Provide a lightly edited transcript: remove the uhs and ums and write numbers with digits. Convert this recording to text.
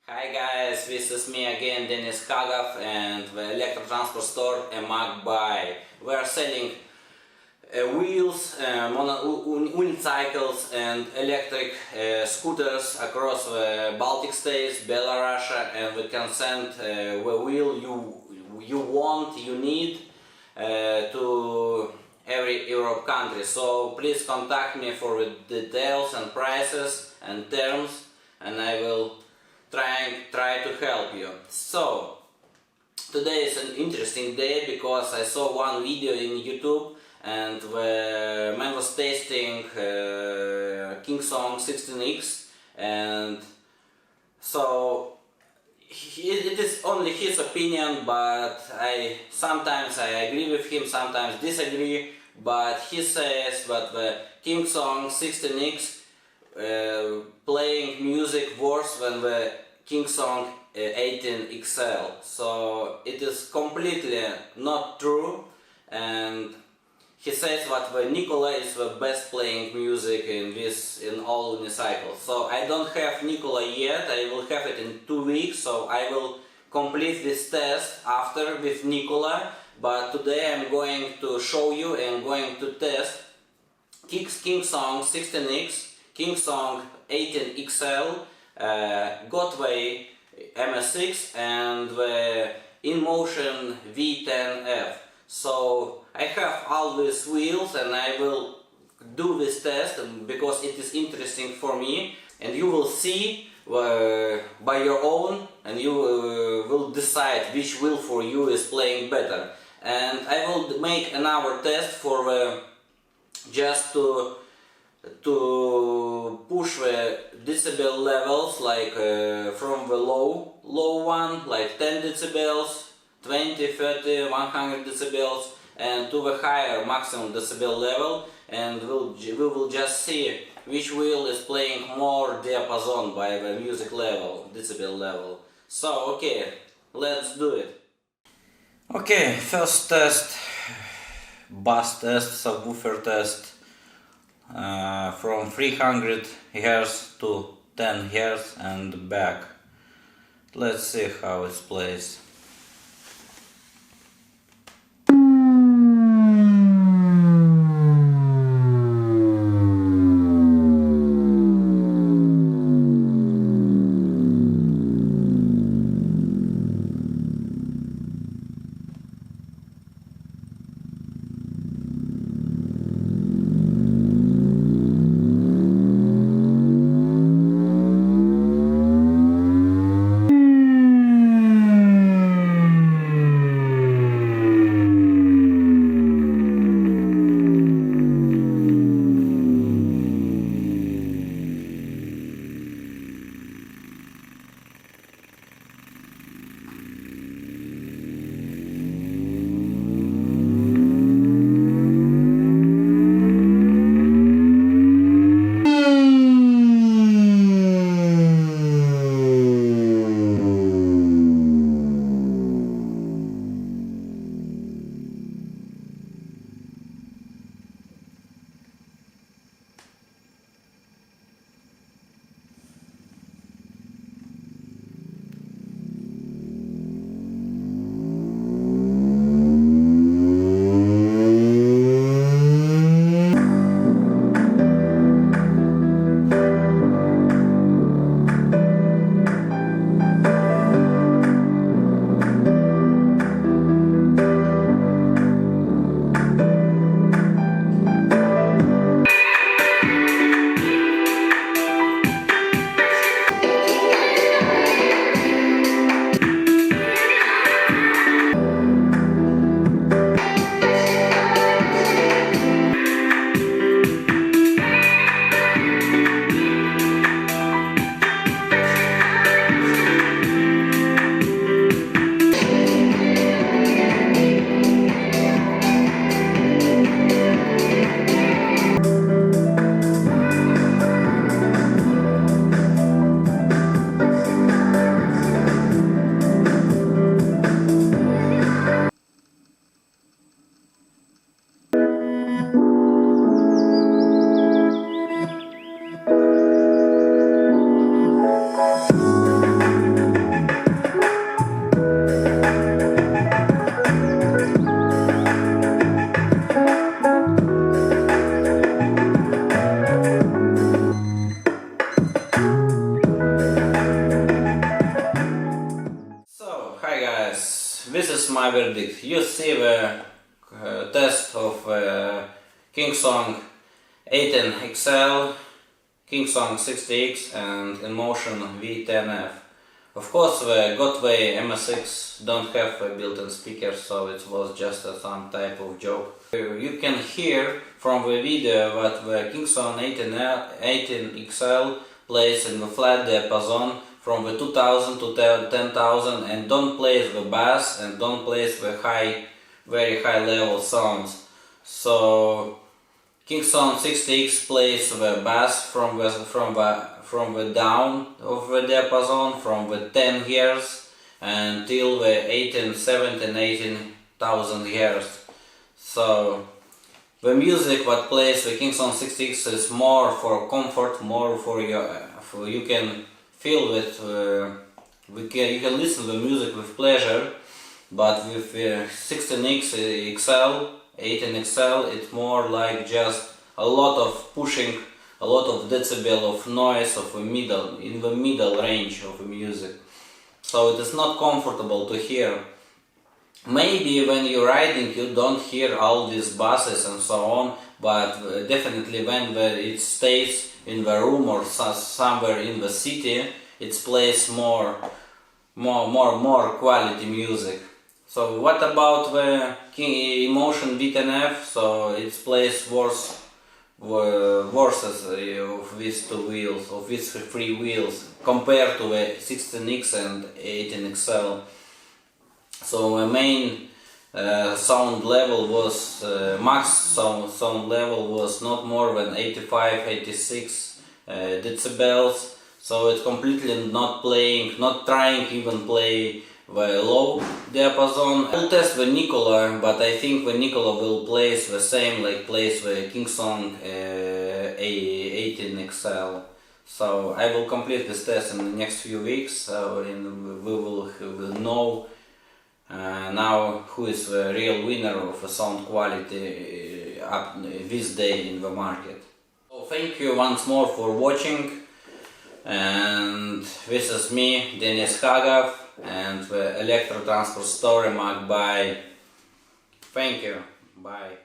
Hi guys, this is me again, Denis Kagov, and the electric transport store Magbuy. We are selling wheels, unicycles and electric scooters across the Baltic states, Belarus, and we can send the wheel you want, you need to every Europe country. So please contact me for the details and prices and terms, and I will try to help you. So today is an interesting day because I saw one video in YouTube and the man was tasting Kingsong 16X, and so it is only his opinion, but sometimes I agree with him, sometimes disagree, but he says that the Kingsong 16X playing music worse than the Kingsong 18XL. So it is completely not true, and he says that the Nikola is the best playing music in all unicycles. So I don't have Nikola yet, I will have it in 2 weeks, so I will complete this test after with Nikola. But today I'm going to show you and going to test Kingsong 16X, Kingsong 18XL, Gotway MS6 and the InMotion V10F. So I have all these wheels and I will do this test because it is interesting for me, and you will see by your own, and you will decide which wheel for you is playing better. And I will make another test for just to push the decibel levels, like from the low one, like 10 decibels, 20, 30, 100 decibels, and to the higher maximum decibel level, and we will just see which wheel is playing more diapason by the music level, decibel level. So okay, let's do it. Okay, first test, bass test, subwoofer test. From 300 Hz to 10 Hz and back. Let's see how it plays. my verdict. You see the test of Kingsong 18 XL, Kingsong 60X and InMotion V10F. Of course, the Godway MSX don't have a built-in speaker, so it was just some type of joke. You can hear from the video that the Kingsong 18 XL plays in the flat diapason from the 2000 to 10,000 and don't plays the bass and don't plays the very high level sounds. So Kingsong 60X plays the bass from the down of the diapason, from the 10 Hz until the 17 18,000 Hz. So the music what plays the Kingsong 60X is more for comfort, more for you can feel it. You can listen to the music with pleasure, but with 16X XL, 18XL, it's more like just a lot of pushing, a lot of decibel of noise of in the middle range of the music. So it is not comfortable to hear. Maybe when you're riding you don't hear all these basses and so on, but definitely when it stays in the room or somewhere in the city, it plays more quality music. So what about the InMotion V10F? So it plays worse of these two wheels, of these three wheels, compared to the 16X and 18XL. So the main sound level was max sound level was not more than 85-86 decibels. So it's completely not trying even play the low diapason. I will test the Nicola, but I think the Nicola will place the same like plays the Kingsong 18XL. So I will complete this test in the next few weeks, and we will know now who is the real winner of the sound quality up this day in the market. So thank you once more for watching, and this is me, Denis Hagov, and the Electro Transport Story Mag. Bye. Thank you. Bye.